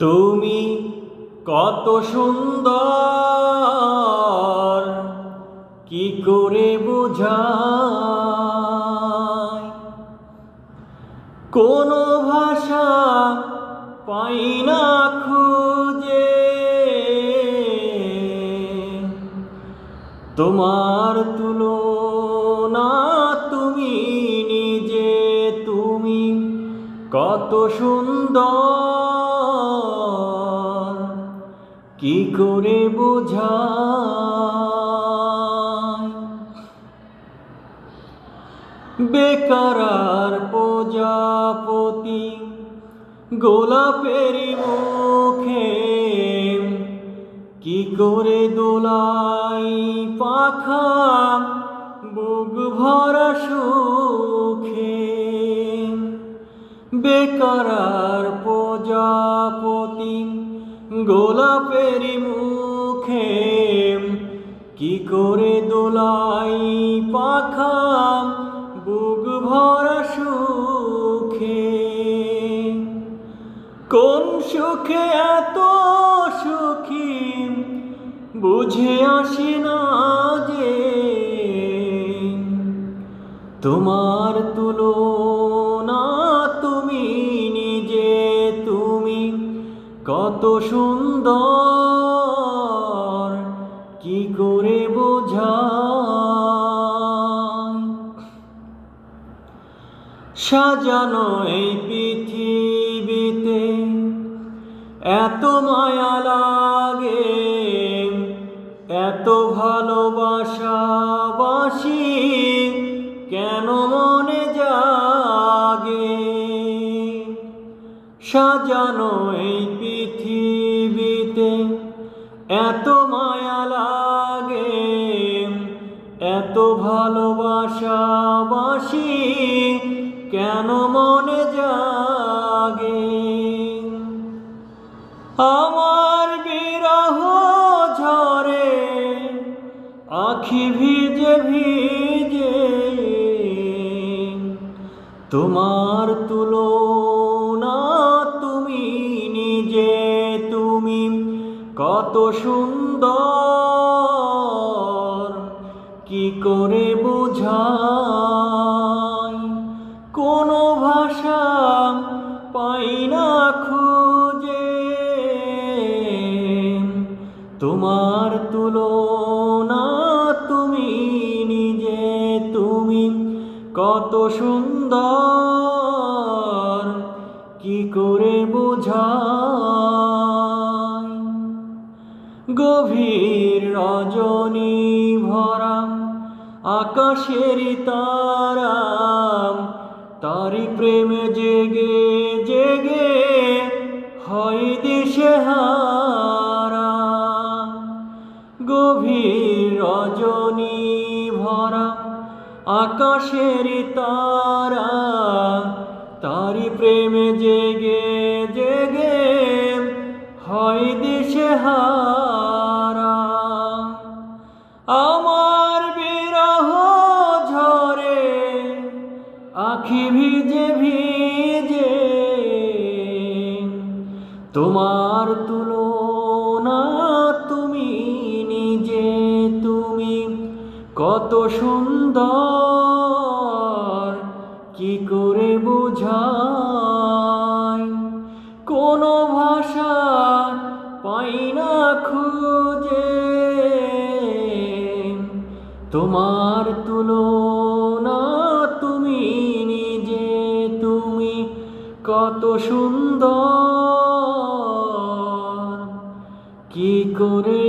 তুমি কত সুন্দর, কি করে বোঝাই, কোনো ভাষা পাই না খুঁজে। তোমার তুলনা তুমি নিজে, তুমি কত সুন্দর, কি করে বোঝাই। বেকার আর প্রজাপতি গোলাপের মুখে, কি করে দোলাই পাখা বুক ভরা সুখে। বেকার আর প্রজাপতি গোলাপের মুখে, কি করে দোলাই পাখা বুক ভরা সুখে। কোন সুখে এত সুখী বুঝে আসে না যে, তোমার তুলনা তুমি নিজে, তুমি কত সুন্দর, কি করে বোঝাই। সাজানো এই পৃথিবীতে এত মায়া লাগে, এত ভালোবাসা বাসি কেন মনে জাগে। সাজানো এই পৃথিবীতে এত মায়া লাগে, এত ভালোবাসা বাসি কেন মনে জাগে। আমার বিরহ ঝরে আখি ভিজে ভিজে, তোমার তুলনা তুমি নিজে, তুমি কত সুন্দর, কি করে বোঝাই। কোনো ভাষা পাই না খুঁজে, তোমার তুলনা তুমি নিজে, তুমি কত সুন্দর, কি করে বোঝাই। গভীর রজনী ভরা আকাশের তারা, তারি প্রেমে জেগে জেগে হয় দিশেহারা। গভীর রজনী ভরা আকাশের তারা, তারি প্রেমে জেগে জেগে হয় দিশেহারা। আমার বিরহ ঝরে আখি ভিজে ভিজে, তোমার তুলনা তুমি নিজে, তুমি কত সুন্দর, কি করে বোঝাই। কোনো ভাষা পাই না খুঁজে, তোমার তুলনা তুমি নিজে, তুমি কত সুন্দর, কি করে